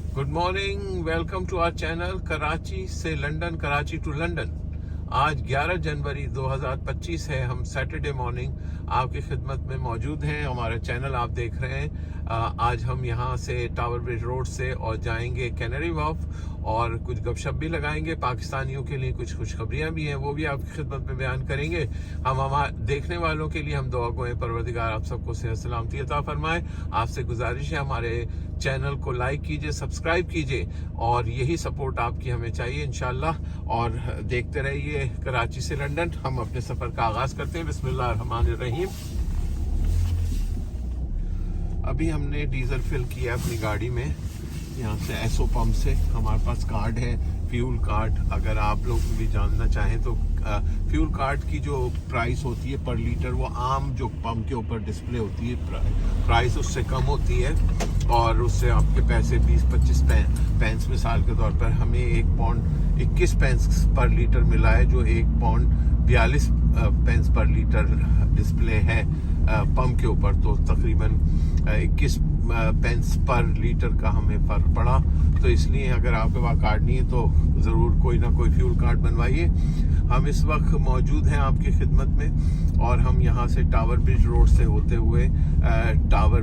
Good morning, welcome to our channel Karachi से London, Karachi to London. आज 11 जनवरी 2025 है। हम सैटरडे मॉर्निंग आपकी खिदमत में मौजूद हैं। हमारा चैनल आप देख रहे हैं। आज हम यहां से टावर ब्रिज रोड से और जाएंगे कैनरी वॉफ और कुछ गपशप भी लगाएंगे। पाकिस्तानियों के लिए कुछ खुशखबरियां भी हैं, वो भी आपकी खिदमत में बयान करेंगे। हम हमारे देखने वालों के लिए हम दुआ गो हैं, परवरदिगार आप सबको सेहत सलामती अता फरमाए। आपसे गुजारिश है, हमारे चैनल को लाइक कीजिए, सब्सक्राइब कीजिए और यही सपोर्ट आपकी हमें चाहिए इंशाल्लाह। और देखते रहिए कराची से लंदन। हम अपने सफर का आगाज करते हैं। बिस्मिल्लाह रहमान रहीम। अभी हमने डीजल फिल किया अपनी गाड़ी में, यहाँ से एसओ पंप से। हमारे पास कार्ड है, फ्यूल कार्ड। अगर आप लोग भी जानना चाहें तो फ्यूल कार्ड की जो प्राइस होती है पर लीटर, वो आम जो पंप के ऊपर डिस्प्ले होती है प्राइस उससे कम होती है और उससे आपके पैसे 20-25 पेंस मिसाल के तौर पर हमें 1 पौंड 21 पेंस पर लीटर मिला है, जो 1 पौंड 42 पेंस पर लीटर डिस्प्ले है पंप के ऊपर। तो तकरीबन 21 पेंस पर लीटर का हमें फर्क पड़ा। तो इसलिए अगर आपके पास कार्ड नहीं है तो ज़रूर कोई ना कोई फ्यूल कार्ड बनवाइए। हम इस वक्त मौजूद हैं आपकी खिदमत में और हम यहाँ से टावर ब्रिज रोड से होते हुए टावर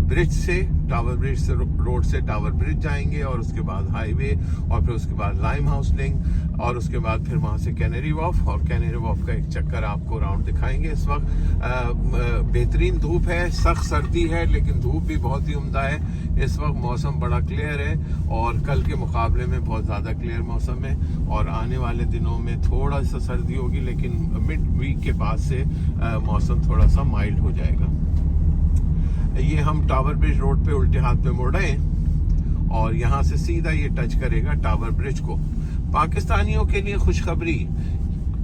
ब्रिज रोड से टावर ब्रिज जाएंगे और उसके बाद हाईवे और फिर उसके बाद लाइम हाउस लिंक और उसके बाद फिर वहाँ से कैनरी वॉफ और कैनरी वॉफ का एक चक्कर आपको राउंड दिखाएंगे। इस वक्त बेहतरीन धूप है, सख्त सर्दी है लेकिन धूप भी बहुत ही उम्दा है। इस वक्त मौसम बड़ा क्लियर है और कल के मुकाबले में बहुत ज़्यादा क्लियर मौसम है और आने वाले दिनों में थोड़ा सा सर्दी होगी, लेकिन मिड वीक के बाद से मौसम थोड़ा सा माइल्ड हो जाएगा। ये हम टावर ब्रिज रोड पे उल्टे हाथ पे मुड़ रहे हैं और यहाँ से सीधा ये टच करेगा टावर ब्रिज को। पाकिस्तानियों के लिए खुशखबरी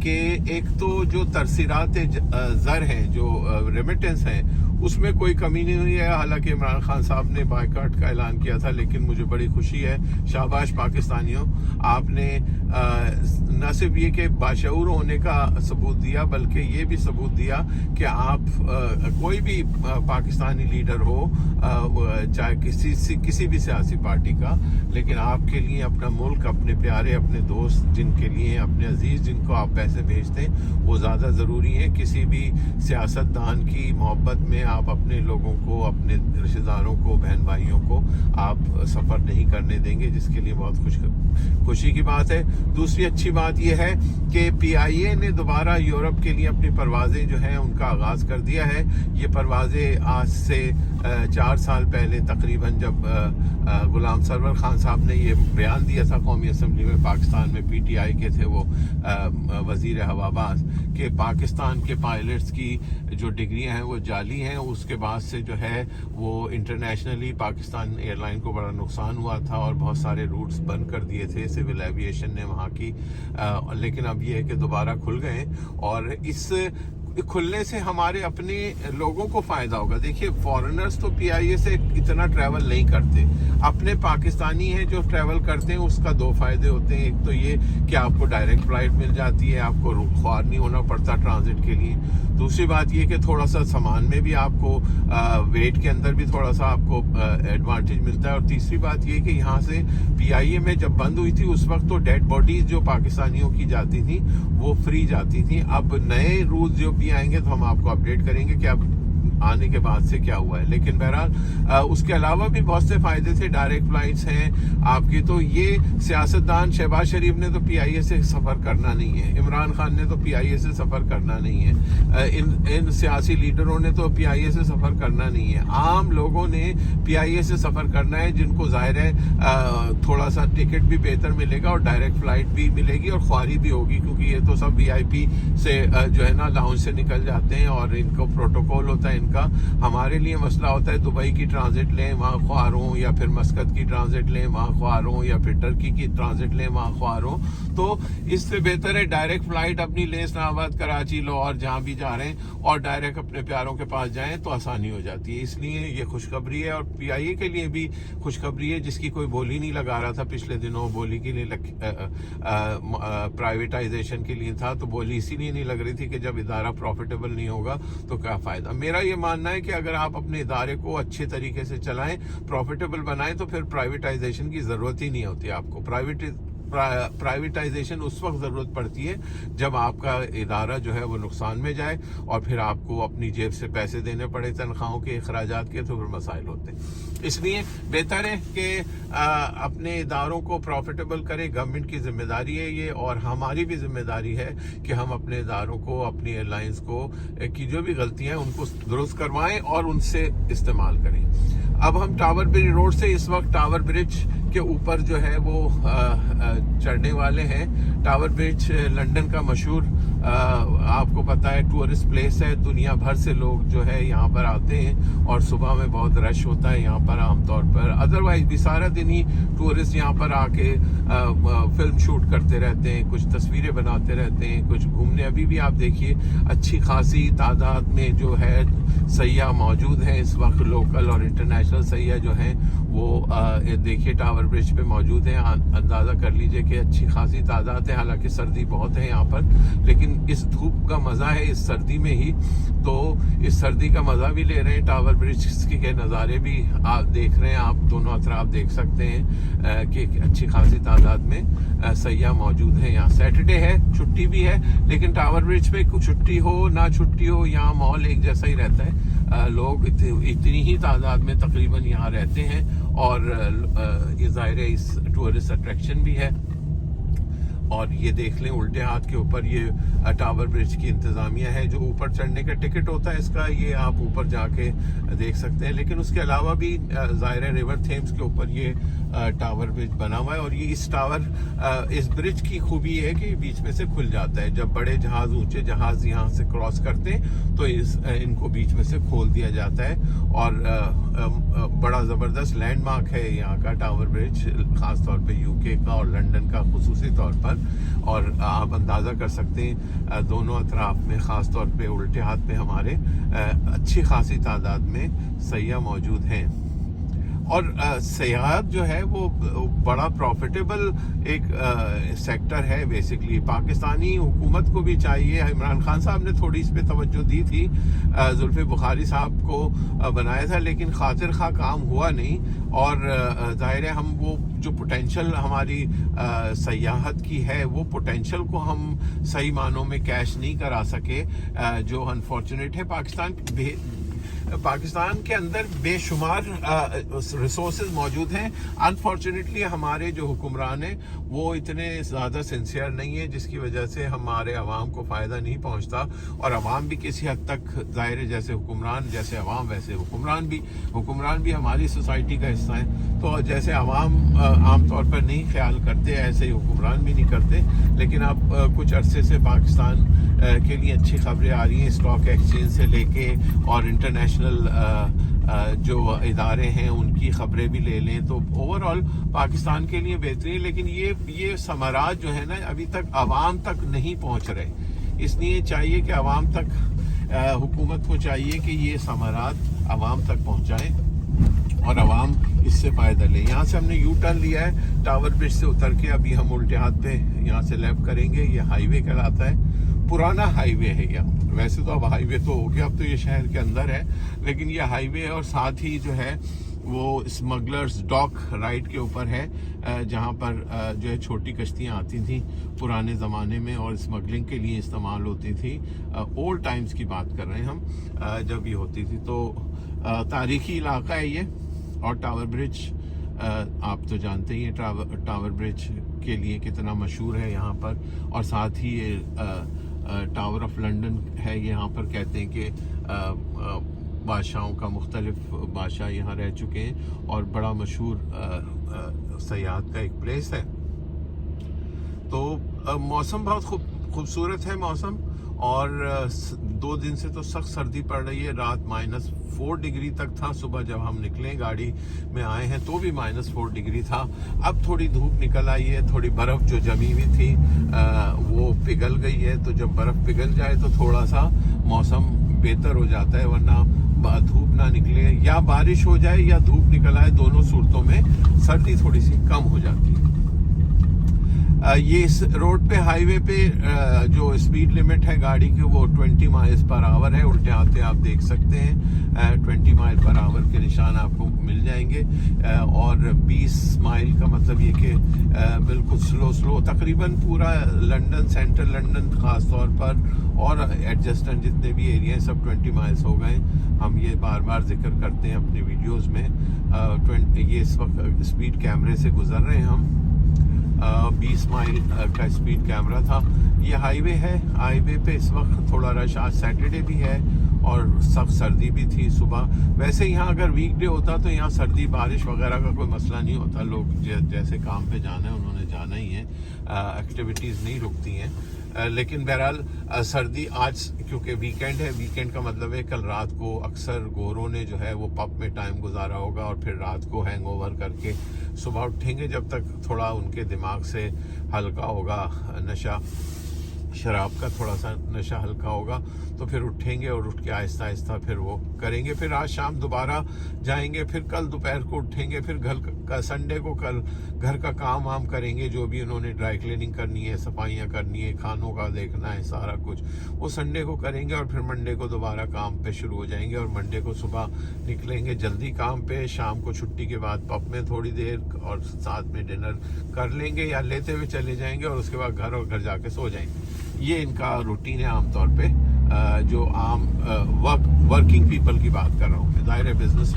कि एक तो जो तरसीरात ज़र हैं, जो रेमिटेंस हैं, उसमें कोई कमी नहीं हुई है। हालांकि इमरान खान साहब ने बायकॉट का ऐलान किया था, लेकिन मुझे बड़ी खुशी है। शाबाश पाकिस्तानियों, आपने न सिर्फ ये कि बाशऊर होने का सबूत दिया, बल्कि ये भी सबूत दिया कि आप कोई भी पाकिस्तानी लीडर हो, चाहे किसी भी सियासी पार्टी का, लेकिन आपके लिए अपना मुल्क, अपने प्यारे, अपने दोस्त जिनके लिए, अपने अजीज जिनको आप पैसे भेजते हैं, वो ज़्यादा ज़रूरी है। किसी भी सियासतदान की मोहब्बत में आप अपने लोगों को, अपने रिश्तेदारों को, बहन भाइयों को आप सफ़र नहीं करने देंगे, जिसके लिए बहुत खुशी की बात है। दूसरी अच्छी बात यह है कि PIA ने दोबारा यूरोप के लिए अपनी परवाज़ें जो हैं उनका आगाज़ कर दिया है। ये परवाज़ें आज से 4 साल पहले तकरीबन, जब गुलाम सरवर खान साहब ने ये बयान दिया था कौमी असम्बली में, पाकिस्तान में PTI के थे वो वज़ीर हवाबाज, कि पाकिस्तान के पायलट्स की जो डिग्रियां हैं वो जाली हैं। उसके बाद से जो है वो इंटरनेशनली पाकिस्तान एयरलाइन को बड़ा नुकसान हुआ था और बहुत सारे रूट्स बंद कर दिए थे सिविल एविएशन ने वहाँ की। लेकिन अब ये है कि दोबारा खुल गए और इस खुलने से हमारे अपने लोगों को फायदा होगा। देखिए, फॉरेनर्स तो PIA से इतना ट्रैवल नहीं करते, अपने पाकिस्तानी हैं जो ट्रैवल करते हैं, उसका 2 फायदे होते हैं। एक तो ये कि आपको डायरेक्ट फ्लाइट मिल जाती है, आपको ख्वार नहीं होना पड़ता ट्रांजिट के लिए। दूसरी बात ये कि थोड़ा सा सामान में भी आपको वेट के अंदर भी थोड़ा सा आपको एडवांटेज मिलता है। और तीसरी बात ये कि यहाँ से PIA में जब बंद हुई थी उस वक्त तो डेड बॉडीज जो पाकिस्तानियों की जाती थी वो फ्री जाती थी। अब नए रूल्स जो भी आएंगे तो हम आपको अपडेट करेंगे कि अब आने के बाद से क्या हुआ है। लेकिन बहरहाल उसके अलावा भी बहुत से फायदे थे। डायरेक्ट फ्लाइट्स हैं आपकी। तो ये सियासतदान, शहबाज शरीफ ने तो PIA से सफ़र करना नहीं है, इमरान खान ने तो PIA से सफ़र करना नहीं है, इन सियासी लीडरों ने तो PIA से सफ़र करना नहीं है। आम लोगों ने PIA से सफ़र करना है, जिनको जाहिर है थोड़ा सा टिकट भी बेहतर मिलेगा और डायरेक्ट फ्लाइट भी मिलेगी और ख्वारी भी होगी, क्योंकि ये तो सब VIP से जो है ना लाउंज से निकल जाते हैं और इनको प्रोटोकॉल होता है। हमारे लिए मसला होता है दुबई की ट्रांजिट लें, वहाँ ख्वार हों, या फिर मस्कत की ट्रांजिट लें, वहाँ ख्वार हों, या फिर टर्की की ट्रांजिट लें, वहाँ ख्वार हों। तो इससे बेहतर है डायरेक्ट फ्लाइट अपनी ले इस्लामाबाद, कराची, लाहौर, जहाँ भी जा रहे हैं और डायरेक्ट अपने प्यारों के पास जाएं तो आसानी हो जाती है। इसलिए ये खुशखबरी है और PIA के लिए भी खुशखबरी है, जिसकी कोई बोली नहीं लगा रहा था पिछले दिनों। बोली के लिए प्राइवेटाइजेशन के लिए था, तो बोली इसीलिए नहीं लग रही थी कि जब इदारा प्रॉफिटेबल नहीं होगा तो क्या फ़ायदा। मेरा ये मानना है कि अगर आप अपने इदारे को अच्छे तरीके से चलाएं, प्रॉफिटेबल बनाएं, तो फिर प्राइवेटाइजेशन की ज़रूरत ही नहीं होती आपको। प्राइवेटाइजेशन उस वक्त ज़रूरत पड़ती है जब आपका इदारा जो है वो नुकसान में जाए और फिर आपको अपनी जेब से पैसे देने पड़े तनख्वाहों के, अखराजात के, तो फिर मसाइल होते हैं। इसलिए बेहतर है कि अपने इदारों को प्रॉफिटेबल करें। गवर्नमेंट की जिम्मेदारी है ये, और हमारी भी जिम्मेदारी है कि हम अपने इदारों को, अपनी एयरलाइंस को की जो भी गलतियां हैं उनको दुरुस्त करवाएं और उनसे इस्तेमाल करें। अब हम टावर ब्रिज रोड से इस वक्त टावर ब्रिज के ऊपर जो है वो चढ़ने वाले हैं। टावर ब्रिज लंदन का मशहूर आपको पता है टूरिस्ट प्लेस है। दुनिया भर से लोग जो है यहाँ पर आते हैं और सुबह में बहुत रश होता है यहाँ पर आमतौर पर। अदरवाइज भी सारा दिन ही टूरिस्ट यहाँ पर आके फिल्म शूट करते रहते हैं, कुछ तस्वीरें बनाते रहते हैं, कुछ घूमने। अभी भी आप देखिए अच्छी खासी तादाद में जो है सैयाह मौजूद हैं इस वक्त। लोकल और इंटरनेशनल सैयाह जो हैं वो देखिए टावर ब्रिज पे मौजूद हैं। अंदाज़ा कर लीजिए कि अच्छी खासी तादाद है। हालांकि सर्दी बहुत है यहाँ पर, लेकिन इस धूप का मज़ा है इस सर्दी में ही, तो इस सर्दी का मज़ा भी ले रहे हैं। टावर ब्रिज के नज़ारे भी आप देख रहे हैं, आप दोनों अतराफ देख सकते हैं कि अच्छी खासी तादाद में सैयाह मौजूद हैं यहाँ। सैटरडे है, छुट्टी भी है, लेकिन टावर ब्रिज पे छुट्टी हो ना छुट्टी हो यहाँ माहौल एक जैसा ही रहता है। लोग इतनी ही तादाद में तकरीबन यहाँ रहते हैं और ये ज़ाहिर है इस टूरिस्ट अट्रैक्शन भी है। और ये देख लें उल्टे हाथ के ऊपर ये टावर ब्रिज की इंतज़ामिया है। जो ऊपर चढ़ने का टिकट होता है इसका, ये आप ऊपर जाके देख सकते हैं। लेकिन उसके अलावा भी ज़ाहिर है रिवर थेम्स के ऊपर ये टावर ब्रिज बना हुआ है। और ये इस ब्रिज की खूबी है कि बीच में से खुल जाता है। जब बड़े जहाज, ऊंचे जहाज यहाँ से क्रॉस करते हैं तो इनको बीच में से खोल दिया जाता है। और बड़ा ज़बरदस्त लैंडमार्क है यहाँ का टावर ब्रिज, ख़ास तौर पे यूके का और लंदन का खुसूसी तौर पर। और आप अंदाज़ा कर सकते हैं दोनों अतराफ में, ख़ास तौर पे उल्टे हाथ पे हमारे अच्छी खासी तादाद में सैयाह मौजूद हैं। और सयाहत जो है वो बड़ा प्रॉफिटेबल एक सेक्टर है बेसिकली। पाकिस्तानी हुकूमत को भी चाहिए, इमरान खान साहब ने थोड़ी इस पे तवज्जो दी थी, जुल्फ़िकार बुखारी साहब को बनाया था, लेकिन खातिर खा काम हुआ नहीं। और ज़ाहिर है हम वो जो पोटेंशियल हमारी सयाहत की है, वो पोटेंशियल को हम सही मानों में कैश नहीं करा सके, जो अनफॉर्चुनेट है। पाकिस्तान के अंदर बेशुमार रिसोर्सेज मौजूद हैं। अनफॉर्चुनेटली हमारे जो हुक्मरान हैं वो इतने ज़्यादा सिंसियर नहीं है, जिसकी वजह से हमारे अवाम को फ़ायदा नहीं पहुंचता। और अवाम भी किसी हद तक ज़ाहिर है, जैसे हुक्मरान, जैसे अवाम वैसे हुक्मरान भी हमारी सोसाइटी का हिस्सा है। तो जैसे अवाम आम तौर पर नहीं ख्याल करते, ऐसे ही हुक्मरान भी नहीं करते। लेकिन अब कुछ अरसे से पाकिस्तान के लिए अच्छी खबरें आ रही हैं, स्टॉक एक्सचेंज से लेके और इंटरनेशनल जो इदारे हैं उनकी खबरें भी ले लें तो ओवरऑल पाकिस्तान के लिए बेहतरीन। लेकिन ये समारात जो है ना अभी तक आवाम तक नहीं पहुंच रहे। इसलिए चाहिए कि आवाम तक, हुकूमत को चाहिए कि ये समारात आवाम तक पहुंचाएं और आवाम इससे फ़ायदा ले। यहाँ से हमने यू टर्न लिया है टावर ब्रिज से उतर के। अभी हम उल्टे हाथ पे यहाँ से लेफ्ट करेंगे। ये हाईवे कहलाता है, पुराना हाईवे है यहाँ। वैसे तो अब हाईवे तो हो गया, अब तो ये शहर के अंदर है, लेकिन ये हाईवे है। और साथ ही जो है वो स्मगलर्स डॉक राइड के ऊपर है, जहाँ पर जो है छोटी कश्तियाँ आती थी पुराने ज़माने में और स्मगलिंग के लिए इस्तेमाल होती थी। ओल्ड टाइम्स की बात कर रहे हैं हम, जब ये होती थी। तो तारीखी इलाका है ये। और टावर ब्रिज आप तो जानते ही हैं टावर ब्रिज के लिए कितना मशहूर है यहाँ पर। और साथ ही ये टावर ऑफ लंदन है। यहाँ पर कहते हैं कि बादशाहों का, मुख्तलिफ बादशाह यहाँ रह चुके हैं और बड़ा मशहूर सयाहत का एक प्लेस है। तो मौसम बहुत खूबसूरत है मौसम। और 2 दिन से तो सख्त सर्दी पड़ रही है। रात -4 डिग्री तक था, सुबह जब हम निकले गाड़ी में आए हैं तो भी -4 डिग्री था। अब थोड़ी धूप निकल आई है, थोड़ी बर्फ़ जो जमी हुई थी वो पिघल गई है। तो जब बर्फ़ पिघल जाए तो थोड़ा सा मौसम बेहतर हो जाता है, वरना धूप ना निकले या बारिश हो जाए या धूप निकल आए, दोनों सूरतों में सर्दी थोड़ी सी कम हो जाती है। ये इस रोड पे हाईवे पे जो स्पीड लिमिट है गाड़ी की वो 20 माइल्स पर आवर है। उल्टे आते आप देख सकते हैं 20 माइल पर आवर के निशान आपको मिल जाएंगे। और 20 माइल का मतलब ये कि बिल्कुल स्लो तकरीबन पूरा लंदन, सेंट्रल लंदन खास तौर पर और एडजस्टेंट जितने भी एरिया हैं सब 20 माइल्स हो गए। हम ये बार बार जिक्र करते हैं अपनी वीडियोस में। ये इस वक्त स्पीड कैमरे से गुजर रहे हैं हम। 20 माइल का स्पीड कैमरा था। ये हाईवे है, हाईवे पे इस वक्त थोड़ा रश, आज सैटरडे भी है और सख्त सर्दी भी थी सुबह। वैसे यहाँ अगर वीकडे होता तो यहाँ सर्दी बारिश वगैरह का कोई मसला नहीं होता। लोग जैसे काम पे जाना है उन्होंने जाना ही है, एक्टिविटीज़ नहीं रुकती हैं। लेकिन बहरहाल सर्दी आज क्योंकि वीकेंड है, वीकेंड का मतलब है कल रात को अक्सर गोरों ने जो है वो पब में टाइम गुजारा होगा और फिर रात को हैंगओवर करके सुबह उठेंगे जब तक थोड़ा उनके दिमाग से हल्का होगा नशा, शराब का थोड़ा सा नशा हल्का होगा तो फिर उठेंगे और उठ के आहिस्ता आहिस्ता फिर वो करेंगे। फिर आज शाम दोबारा जाएंगे, फिर कल दोपहर को उठेंगे, फिर संडे को कल घर का काम वाम करेंगे, जो भी उन्होंने ड्राई क्लीनिंग करनी है, सफाइयाँ करनी है, खानों का देखना है, सारा कुछ वो संडे को करेंगे और फिर मंडे को दोबारा काम पे शुरू हो जाएंगे। और मंडे को सुबह निकलेंगे जल्दी काम पे, शाम को छुट्टी के बाद पब में थोड़ी देर और साथ में डिनर कर लेंगे या लेते हुए चले जाएंगे और उसके बाद घर जाके सो जाएंगे। ये इनका रूटीन है आमतौर पे। जो आम वर्किंग पीपल की बात कर रहा हूँ मैं, ज़ाहिर है बिजनेस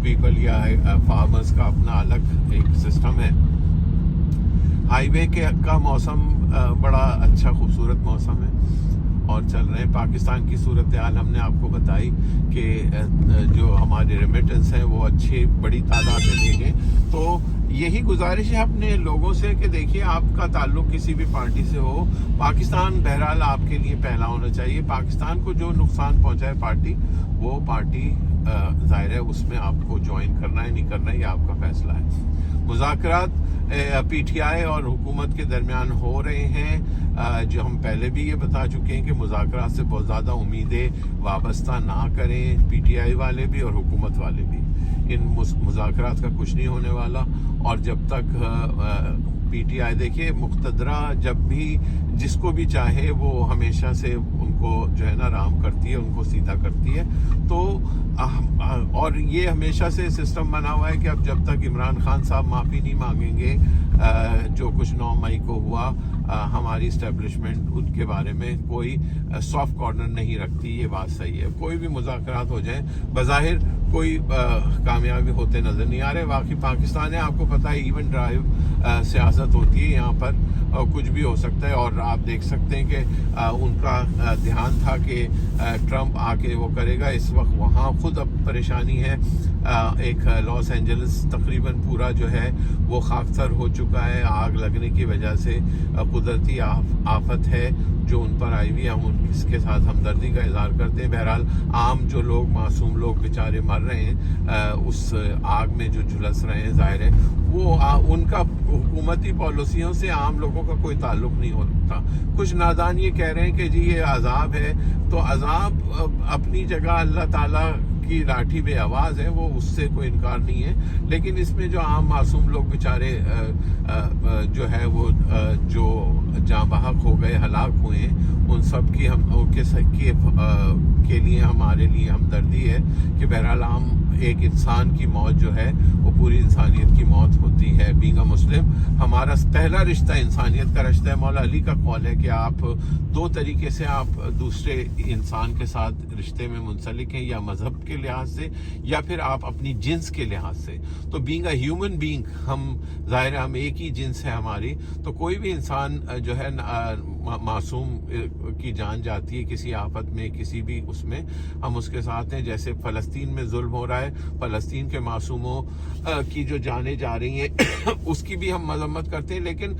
पीपल या फार्मर्स का अपना अलग एक सिस्टम है। हाईवे का मौसम बड़ा अच्छा खूबसूरत मौसम है और चल रहे हैं। पाकिस्तान की सूरत हाल हमने आपको बताई कि जो हमारे रेमिटेंस हैं वो अच्छी बड़ी तादाद में भेजें। तो यही गुजारिश है अपने लोगों से कि देखिए आपका ताल्लुक किसी भी पार्टी से हो, पाकिस्तान बहरहाल आपके लिए पहला होना चाहिए। पाकिस्तान को जो नुकसान पहुंचाए पार्टी, वो पार्टी जाहिर है उसमें आपको ज्वाइन करना है नहीं करना है ये आपका फैसला है। मुज़ाकरात पीटीआई और हुकूमत के दरमियान हो रहे हैं। जो हम पहले भी ये बता चुके हैं कि मुज़ाकरात से बहुत ज़्यादा उम्मीदें वाबस्ता ना करें पीटीआई वाले भी और हुकूमत वाले भी। इन मुज़ाकरात का कुछ नहीं होने वाला। और जब तक पीटीआई देखिए मुक़तदरा जब भी जिसको भी चाहे वो हमेशा से उनको जो है ना राम करती है, उनको सीधा करती है। तो और ये हमेशा से सिस्टम बना हुआ है कि अब जब तक इमरान खान साहब माफ़ी नहीं मांगेंगे जो कुछ 9 मई को हुआ, हमारी इस्टेब्लिशमेंट उनके बारे में कोई सॉफ्ट कॉर्नर नहीं रखती। ये बात सही है। कोई भी मुज़ाकरात हो जाए बज़ाहिर कोई कामयाबी होते नज़र नहीं आ रहे। बाकी पाकिस्तान है, आपको पता है इवन ड्राइव सियासत होती है यहाँ पर, कुछ भी हो सकता है। और आप देख सकते हैं कि उनका ध्यान था कि ट्रंप आके वो करेगा। इस वक्त वहाँ खुद अब परेशानी है। एक लॉस एंजलिस तकरीबन पूरा जो है वो खाकसर हो चुका है आग लगने की वजह से। कुदरती आफत है जो उन पर आई हुई है, हम इसके साथ हमदर्दी का इजहार करते हैं। बहरहाल आम जो लोग, मासूम लोग बेचारे मर रहे हैं उस आग में जो झुलस रहे हैं, जाहिर है वो उनका हुकूमती पॉलिसियों से आम लोगों का कोई ताल्लुक नहीं होता। कुछ नादान ये कह रहे हैं कि जी ये अजाब है, तो अजाब अपनी जगह अल्लाह ताला की लाठी बे आवाज़ है, वो उससे कोई इनकार नहीं है। लेकिन इसमें जो आम मासूम लोग बेचारे जो है वो जो जाँ बहक हो गए, हलाक हुए हैं, उन सब की हम के लिए हमारे लिए हमदर्दी है कि बहरहाल आम एक इंसान की मौत जो है वो पूरी इंसानियत की मौत होती है। बीइंग अ मुस्लिम हमारा पहला रिश्ता इंसानियत का रिश्ता है। मौला अली का कौल है कि आप 2 तरीके से आप दूसरे इंसान के साथ रिश्ते में मुंसलिक हैं, या मजहब के लिहाज से या फिर आप अपनी जिन्स के लिहाज से। तो बीइंग अ ह्यूमन बीइंग हम ज़ाहिर हम एक ही जिन्स है हमारी। तो कोई भी इंसान जो है मासूम की जान जाती है किसी आफत में, किसी भी उसमें, हम उसके साथ हैं। जैसे फ़लस्तीन में जुल्म हो रहा है, फ़लस्तीन के मासूमों की जो जानें जा रही हैं उसकी भी हम मजम्मत करते हैं। लेकिन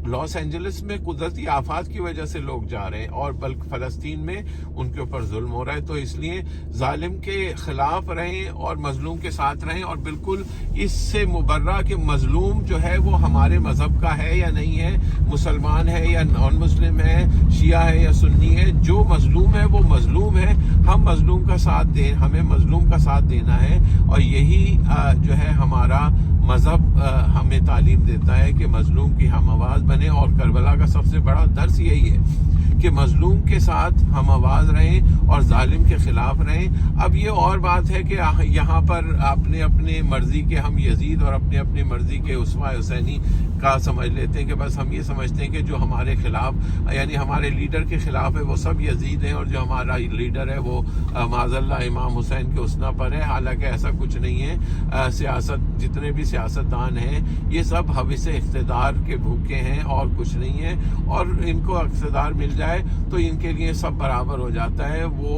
लॉस एंजलिस में कुदरती आफात की वजह से लोग जा रहे हैं और बल्कि फ़लस्तीन में उनके ऊपर जुल्म हो रहा है। तो इसलिए जालिम के खिलाफ रहें और मजलूम के साथ रहें। और बिल्कुल इससे मुबर्रा कि मजलूम जो है वो हमारे मजहब का है या नहीं है, मुसलमान है या नॉन मुस्लिम है, शिया है या सुन्नी है, जो मजलूम है वो मजलूम है। हम मजलूम का साथ दें, हमें मजलूम का साथ देना है। और यही जो है हमारा मजहब हम हमें तालीम देता है कि मजलूम की हम आवाज़ बने। और करबला का सबसे बड़ा दर्स यही है कि मजलूम के साथ हम आवाज़ रहें और जालिम के खिलाफ रहें। अब ये और बात है कि यहाँ पर अपने अपने मर्जी के हम यजीद और अपने अपनी मर्जी के उस्मा हुसैनी का समझ लेते हैं कि बस हम ये समझते हैं कि जो हमारे खिलाफ यानी हमारे लीडर के खिलाफ है वो सब यजीद हैं और जो हमारा लीडर है वो माज़ल्लाह इमाम हुसैन के उसना पर है। हालांकि ऐसा कुछ नहीं है। सियासत जितने भी सियासतदान हैं ये सब हविस इख्तिदार के भूखे हैं और कुछ नहीं है। और इनको इख्तिदार मिल जाए तो इनके लिए सब बराबर हो जाता है। वो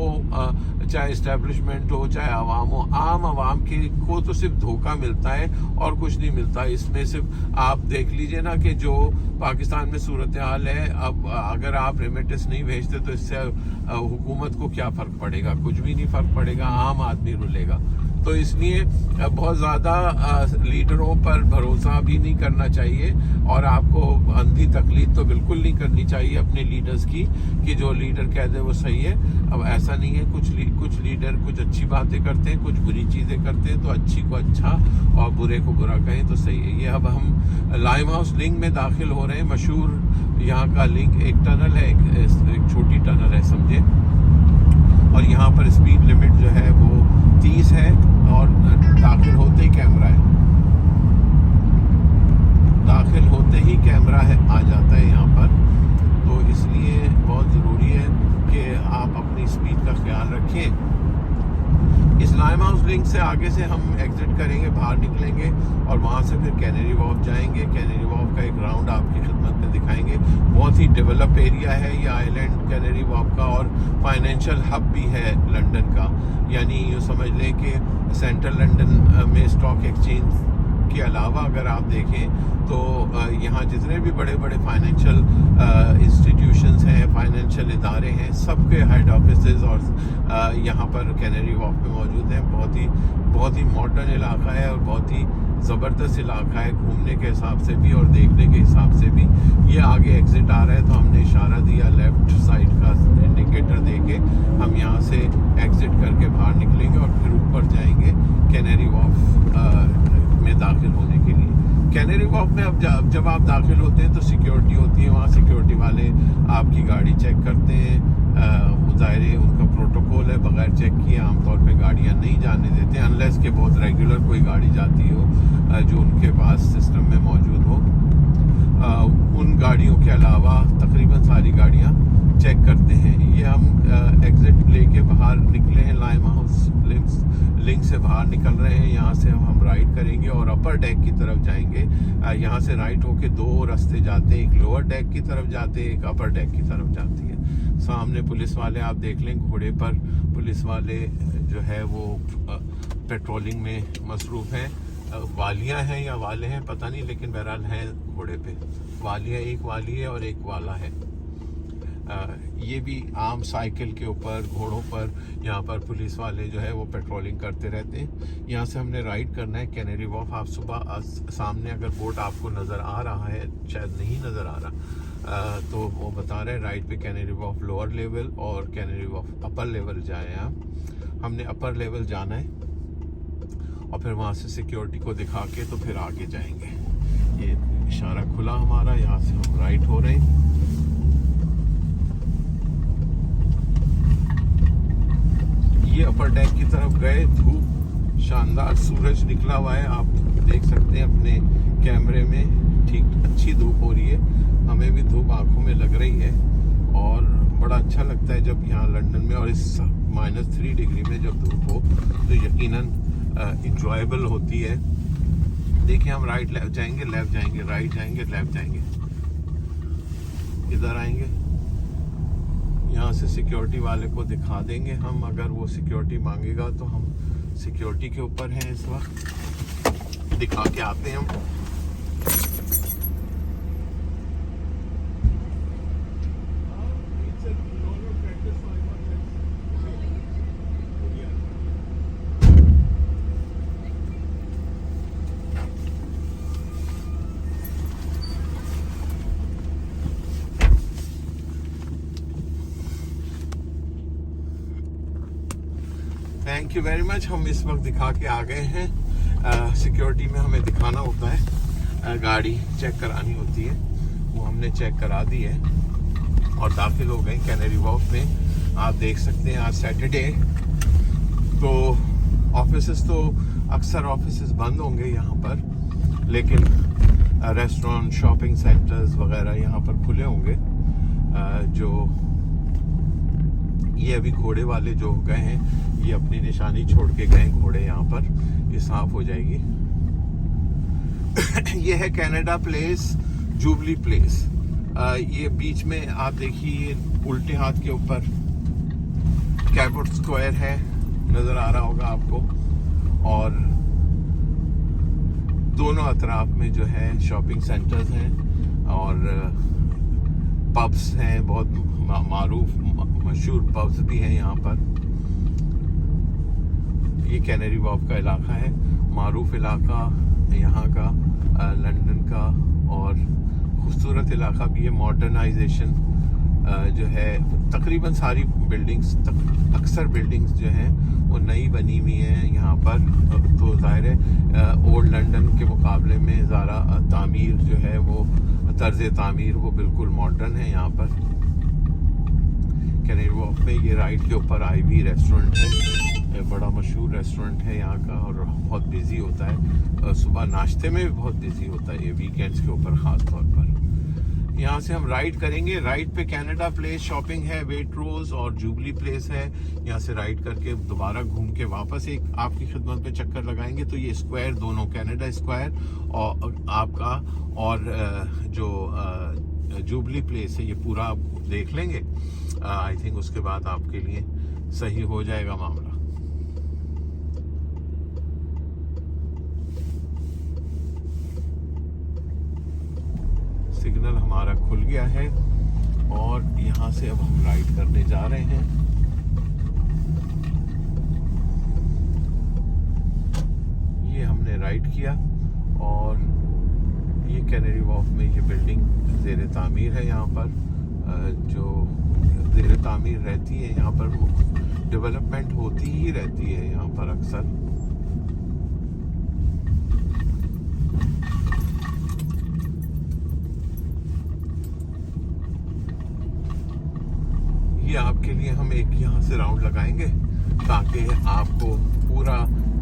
चाहे इस्टेब्लिशमेंट हो चाहे आवाम हो, आम आवाम के को तो सिर्फ धोखा मिलता है और कुछ नहीं मिलता। इसमें सिर्फ आप देख लीजिए ना कि जो पाकिस्तान में सूरत हाल है, अब अगर आप रेमिटेंस नहीं भेजते तो इससे हुकूमत को क्या फ़र्क पड़ेगा? कुछ भी नहीं फ़र्क पड़ेगा, आम आदमी रुलेगा। तो इसलिए बहुत ज़्यादा लीडरों पर भरोसा भी नहीं करना चाहिए और आपको अंधी तकलीद तो बिल्कुल नहीं करनी चाहिए अपने लीडर्स की कि जो लीडर कह दे वो सही है। अब ऐसा नहीं है। कुछ लीडर कुछ अच्छी बातें करते हैं, कुछ बुरी चीज़ें करते हैं, तो अच्छी को अच्छा और बुरे को बुरा कहें तो सही है। ये अब हम लाइम हाउस लिंक में दाखिल हो रहे हैं। मशहूर यहाँ का लिंक एक टनल है, एक छोटी टनल है समझे, और यहाँ पर स्पीड लिमिट जो है वो 30 है और दाखिल होते ही कैमरा है, दाखिल होते ही कैमरा है आ जाता है यहाँ पर। तो इसलिए बहुत ज़रूरी है कि आप अपनी स्पीड का ख्याल रखें। इस लाइम हाउस लिंक से आगे से हम एग्जिट करेंगे, बाहर निकलेंगे और वहाँ से फिर कैनरी वॉफ जाएंगे। कैनरी वॉफ का एक राउंड आपकी खिदमत में दिखाएंगे। बहुत ही डेवलप एरिया है ये आइलैंड कैनरी वॉफ का और फाइनेंशियल हब भी है लंदन का। यानी यूँ समझ लें कि सेंट्रल लंदन में स्टॉक एक्सचेंज के अलावा अगर आप देखें तो यहाँ जितने भी बड़े बड़े फाइनेंशियल इंस्टीट्यूशंस हैं, फाइनेंशियल इदारे हैं, सबके हेड ऑफिसेज और यहाँ पर कैनरी वॉफ में मौजूद हैं। बहुत ही मॉडर्न इलाका है और बहुत ही ज़बरदस्त इलाका है घूमने के हिसाब से भी और देखने के हिसाब से भी। ये आगे एग्जिट आ रहा है तो हमने इशारा दिया लेफ़्ट साइड का इंडिकेटर देके हम यहाँ से एग्जिट करके बाहर निकलेंगे और फिर ऊपर जाएंगे कैनरी वॉफ में दाखिल होने के लिए। कैनरी वॉफ में अब जब आप दाखिल होते हैं तो सिक्योरिटी होती है, वहाँ सिक्योरिटी वाले आपकी गाड़ी चेक करते हैं। ज़ाहिर उनका प्रोटोकॉल है, बगैर चेक किए आमतौर पे गाड़ियाँ नहीं जाने देते अनलेस के बहुत रेगुलर कोई गाड़ी जाती हो जो उनके पास सिस्टम में मौजूद हो। उन गाड़ियों के अलावा तकरीबन सारी गाड़ियाँ चेक करते हैं। ये हम एग्जिट लेके बाहर निकले हैं, लाइम हाउस लिंक से बाहर निकल रहे हैं। यहाँ से हम राइट करेंगे और अपर डेक की तरफ जाएंगे। यहाँ से राइट होके दो रास्ते जाते हैं, एक लोअर डेक की तरफ जाते हैं, एक अपर डेक की तरफ जाती है। सामने पुलिस वाले आप देख लें, घोड़े पर पुलिस वाले जो है वो पेट्रोलिंग में मसरूफ़ हैं। वालियाँ हैं या वाले हैं पता नहीं, लेकिन बहरहाल हैं घोड़े पे। वालियाँ एक वाली है और एक वाला है। ये भी आम साइकिल के ऊपर घोड़ों पर यहाँ पर पुलिस वाले जो है वो पेट्रोलिंग करते रहते हैं। यहाँ से हमने राइड करना है कैनरी वॉफ। आप सुबह सामने अगर बोट आपको नज़र आ रहा है, शायद नहीं नज़र आ रहा, तो वो बता रहे हैं राइट पे कैनरी वॉफ लोअर लेवल और कैनरी वॉफ अपर लेवल जाए आप। हमने अपर लेवल जाना है और फिर वहाँ से सिक्योरिटी को दिखा के तो फिर आगे जाएंगे। ये इशारा खुला हमारा, यहाँ से हम राइट हो रहे हैं। ये अपर डेक की तरफ गए, धूप शानदार, सूरज निकला हुआ है, आप देख सकते हैं अपने कैमरे में। ठीक अच्छी धूप हो रही है, हमें भी धूप आंखों में लग रही है और बड़ा अच्छा लगता है जब यहाँ लंदन में और इस -3 डिग्री में जब धूप हो तो यकीनन इंजॉयबल होती है। देखिए हम राइट लेफ्ट जाएंगे, लेफ्ट जाएंगे, राइट जाएंगे, लेफ्ट जाएंगे, इधर आएंगे। यहाँ से सिक्योरिटी वाले को दिखा देंगे हम, अगर वो सिक्योरिटी मांगेगा तो हम सिक्योरिटी के ऊपर हैं इस वक्त, दिखा के आते हैं हम। Thank you very much. हम इस वक्त दिखा के आ गए हैं। सिक्योरिटी में हमें दिखाना होता है गाड़ी चेक करानी होती है, वो हमने चेक करा दी है और दाखिल हो गए कैनरी वॉफ में। आप देख सकते हैं आज सैटरडे, तो ऑफिसेस तो अक्सर ऑफिसेस बंद होंगे यहाँ पर, लेकिन रेस्टोरेंट, शॉपिंग सेंटर्स वगैरह यहाँ पर खुले होंगे। जो ये अभी घोड़े वाले जो गए हैं, ये अपनी निशानी छोड़ के गए घोड़े यहाँ पर, ये साफ हो जाएगी। ये है कनाडा प्लेस, जुबली प्लेस। ये बीच में आप देखिए उल्टे हाथ के ऊपर कैबोट स्क्वायर है, नजर आ रहा होगा आपको, और दोनों अतराफ में जो है शॉपिंग सेंटर्स हैं और पब्स हैं, बहुत मारूफ मशहूर पब्स भी हैं यहाँ पर। ये कैनरी वॉफ का इलाका है, मारूफ इलाका यहाँ का, लंदन का, और खूबसूरत इलाका भी है। मॉडर्नाइजेशन जो है, तकरीबन सारी बिल्डिंग्स, अक्सर बिल्डिंग्स जो हैं वो नई बनी हुई हैं यहाँ पर, तो जाहिर है ओल्ड लंदन के मुकाबले में ज़रा तामीर जो है वो, तर्ज तामीर वो बिल्कुल मॉडर्न है यहाँ पर। कैनरी वॉफ में ये राइट के ऊपर आईवी रेस्टोरेंट है, बड़ा मशहूर रेस्टोरेंट है यहाँ का और बहुत बिजी होता है, सुबह नाश्ते में भी बहुत बिजी होता है ये वीकेंड्स के ऊपर ख़ास तौर पर। यहाँ से हम राइड करेंगे, राइट पे कनाडा प्लेस शॉपिंग है, वेट्रोज और जुबली प्लेस है। यहाँ से राइड करके दोबारा घूम के वापस एक आपकी खिदमत में चक्कर लगाएंगे, तो ये स्क्वायर दोनों, कनाडा स्क्वायर और आपका, और जो जुबली प्लेस है, ये पूरा आप देख लेंगे। आई थिंक उसके बाद आपके लिए सही हो जाएगा मामला। सिग्नल हमारा खुल गया है और यहाँ से अब हम राइड करने जा रहे हैं। ये हमने राइड किया और ये कैनरी वॉफ में ये बिल्डिंग ज़ेर तामीर है यहाँ पर, जो ज़ेर तामीर रहती है यहाँ पर, डेवलपमेंट होती ही रहती है यहाँ पर अक्सर। ये आपके लिए हम एक यहाँ से राउंड लगाएंगे ताकि आपको पूरा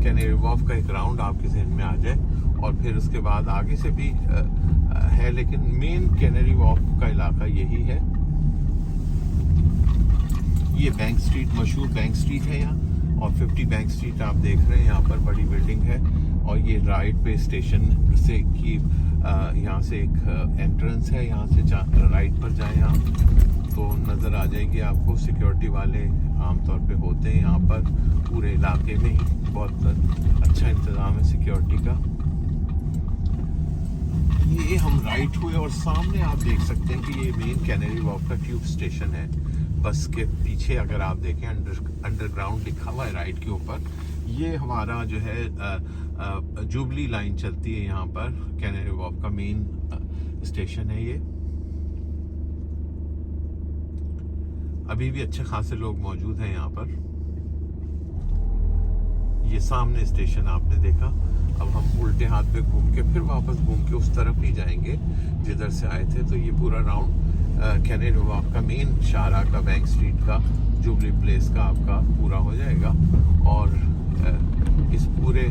कैनरी वॉफ का एक राउंड आपके जहन में आ जाए, और फिर उसके बाद आगे से भी है, लेकिन मेन कैनरी वॉफ का इलाका यही है। ये बैंक स्ट्रीट, मशहूर बैंक स्ट्रीट है यहाँ, और 50 बैंक स्ट्रीट आप देख रहे हैं, यहाँ पर बड़ी बिल्डिंग है। और ये राइट पे स्टेशन से की यहाँ से एक एंट्रेंस है, यहाँ से राइट पर जाएं आप तो नज़र आ जाएगी आपको। सिक्योरिटी वाले आमतौर पे होते हैं यहाँ पर, पूरे इलाके में ही बहुत अच्छा इंतज़ाम है सिक्योरिटी का। ये हम राइट हुए और सामने आप देख सकते हैं कि ये मेन कैनरी वॉफ का ट्यूब स्टेशन है। बस के पीछे अगर आप देखें अंडरग्राउंड लिखा हुआ है राइट के ऊपर। ये हमारा जो है जुबली लाइन चलती है यहाँ पर, कैनरी वॉफ का मेन स्टेशन है ये। अभी भी अच्छे खासे लोग मौजूद हैं यहाँ पर। ये सामने स्टेशन आपने देखा। अब हम उल्टे हाथ पे घूम के फिर वापस घूम के उस तरफ ही जाएंगे जिधर से आए थे। तो ये पूरा राउंड कैनरी वॉफ का, मेन शाहरा का, बैंक स्ट्रीट का, जुबली प्लेस का आपका पूरा हो जाएगा। और इस पूरे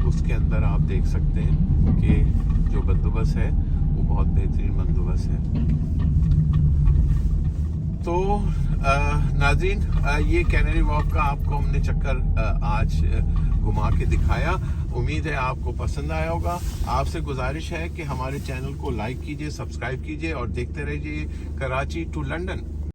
उसके अंदर आप देख सकते हैं कि जो बंदोबस्त है वो बहुत बेहतरीन बंदोबस्त है। तो नाज़रीन, ये कैनरी वॉफ का आपको हमने चक्कर आज घुमा के दिखाया। उम्मीद है आपको पसंद आया होगा। आपसे गुजारिश है कि हमारे चैनल को लाइक कीजिए, सब्सक्राइब कीजिए और देखते रहिए कराची टू लंदन।